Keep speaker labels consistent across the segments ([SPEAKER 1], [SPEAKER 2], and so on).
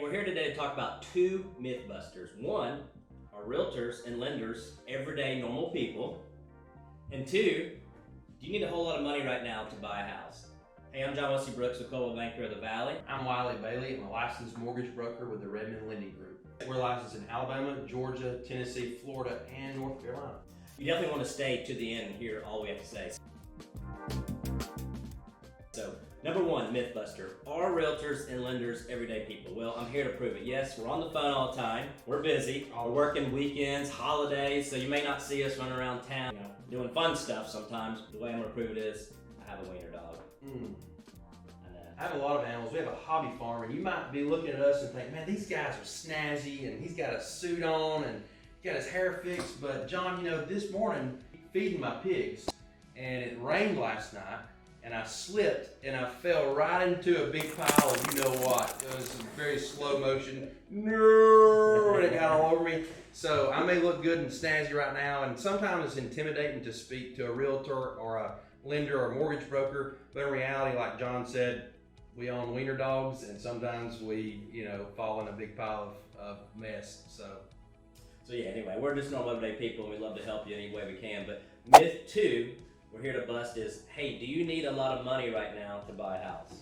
[SPEAKER 1] we're here today to talk about two MythBusters. One are realtors and lenders, everyday normal people. And two, do you need a whole lot of money right now to buy a house? Hey, I'm John Wesley Brooks with Coldwell Banker of the Valley.
[SPEAKER 2] I'm Wiley Bailey. I'm a licensed mortgage broker with the Redmond Lending Group. We're licensed in Alabama, Georgia, Tennessee, Florida, and North Carolina.
[SPEAKER 1] You definitely want to stay to the end and hear all we have to say. So, number one, MythBuster. Are realtors and lenders everyday people? Well, I'm here to prove it. Yes, we're on the phone all the time. We're busy. We're working weekends, holidays, so you may not see us running around town, doing fun stuff sometimes. The way I'm going to prove it is, I have a wiener dog.
[SPEAKER 2] I have a lot of animals. We have a hobby farm, and you might be looking at us and think, man, these guys are snazzy, and he's got a suit on, and he's got his hair fixed. But John, this morning, feeding my pigs, and it rained last night, and I slipped, and I fell right into a big pile of you know what. It was some very slow motion, and it got all over me. So I may look good and snazzy right now, and sometimes it's intimidating to speak to a realtor or a lender or mortgage broker, but in reality, like John said, we own wiener dogs, and sometimes we, fall in a big pile of mess. So
[SPEAKER 1] yeah, anyway, we're just normal everyday people, and we love to help you any way we can. But myth two, we're here to bust is, hey, do you need a lot of money right now to buy a house?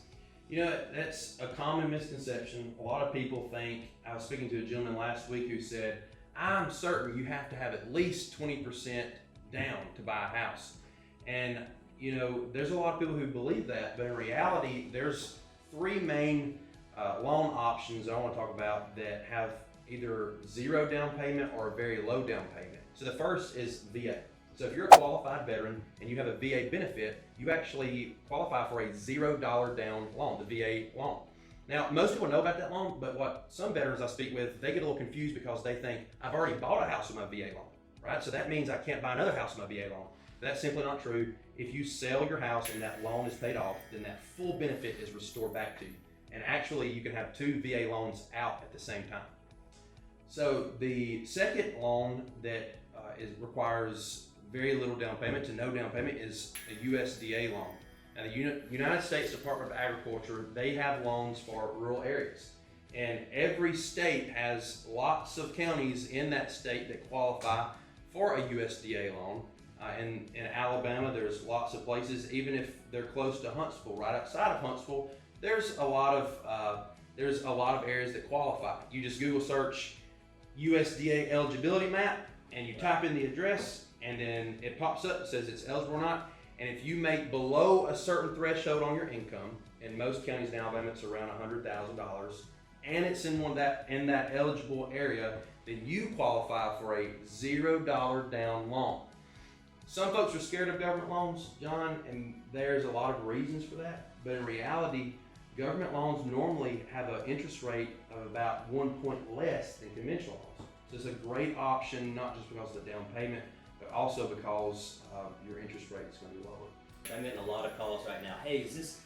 [SPEAKER 2] That's a common misconception. A lot of people think, I was speaking to a gentleman last week who said, I'm certain you have to have at least 20% down to buy a house. And there's a lot of people who believe that, but in reality, there's three main loan options I want to talk about that have either zero down payment or a very low down payment. So the first is VA. So if you're a qualified veteran and you have a VA benefit, you actually qualify for a $0 down loan, the VA loan. Now, most people know about that loan, but what some veterans I speak with, they get a little confused because they think, I've already bought a house with my VA loan, right? So that means I can't buy another house with my VA loan. That's simply not true. If you sell your house and that loan is paid off, then that full benefit is restored back to you. And actually, you can have two VA loans out at the same time. So the second loan that requires very little down payment to no down payment is a USDA loan. Now, the United States Department of Agriculture, they have loans for rural areas. And every state has lots of counties in that state that qualify for a USDA loan. In Alabama, there's lots of places, even if they're close to Huntsville, right outside of Huntsville, there's a lot of areas that qualify. You just Google search USDA eligibility map, and you type in the address, and then it pops up and says it's eligible or not. And if you make below a certain threshold on your income, in most counties in Alabama it's around $100,000, and it's in that eligible area, then you qualify for a $0 down loan. Some folks are scared of government loans, John, and there's a lot of reasons for that. But in reality, government loans normally have an interest rate of about 1 point less than conventional loans. So it's a great option, not just because of the down payment, but also because your interest rate is going to be lower.
[SPEAKER 1] I'm getting a lot of calls right now. Hey, does this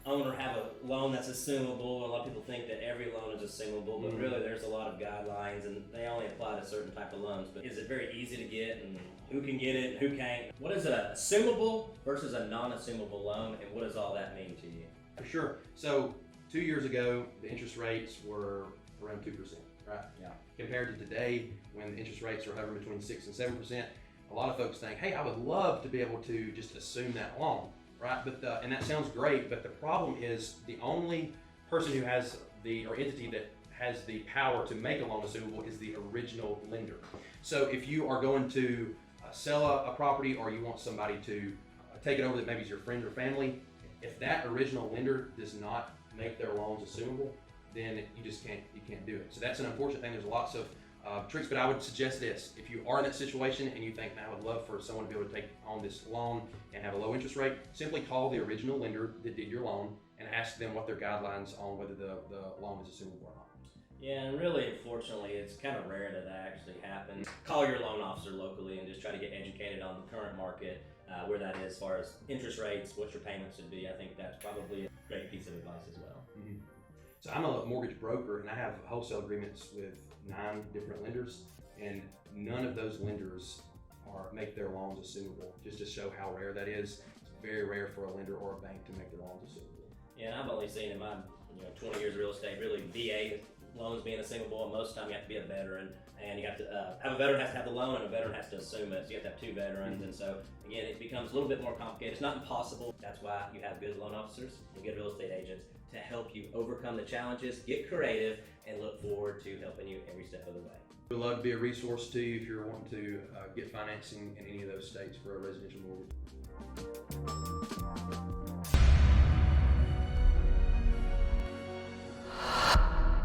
[SPEAKER 1] owner have a loan that's assumable? A lot of people think that every loan is assumable, but really there's a lot of guidelines, and they only apply to certain type of loans. But is it very easy to get, and who can get it and who can't? What is an assumable versus a non-assumable loan, and what does all that mean to you?
[SPEAKER 2] For sure. So 2 years ago, the interest rates were around 2%, right?
[SPEAKER 1] Yeah.
[SPEAKER 2] Compared to today, when the interest rates are hovering between 6 and 7%, a lot of folks think, hey, I would love to be able to just assume that loan, right? And that sounds great, but the problem is the only person who has or entity that has the power to make a loan assumable is the original lender. So if you are going to sell a property, or you want somebody to take it over that maybe is your friend or family, if that original lender does not make their loans assumable, then you can't do it. So that's an unfortunate thing. There's lots of tricks, but I would suggest this. If you are in that situation and you think, man, I would love for someone to be able to take on this loan and have a low interest rate, simply call the original lender that did your loan and ask them what their guidelines on whether the loan is assumable or not.
[SPEAKER 1] Yeah, and really, unfortunately, it's kind of rare that actually happens. Call your loan officer locally and just try to get educated on the current market, where that is as far as interest rates, what your payments should be. I think that's probably a great piece of advice as well.
[SPEAKER 2] Mm-hmm. So I'm a mortgage broker, and I have wholesale agreements with 9 different lenders, and none of those lenders make their loans assumable. Just to show how rare that is, it's very rare for a lender or a bank to make their loans assumable.
[SPEAKER 1] Yeah, and I've only seen in my 20 years of real estate, really VA loans being assumable, and most of the time you have to be a veteran, and you have to have a veteran has to have the loan, and a veteran has to assume it. So you have to have two veterans, and so again, it becomes a little bit more complicated. It's not impossible. That's why you have good loan officers and good real estate agents to help you overcome the challenges, get creative, and look forward to helping you every step of the way.
[SPEAKER 2] We'd love to be a resource to you if you're wanting to get financing in any of those states for a residential mortgage.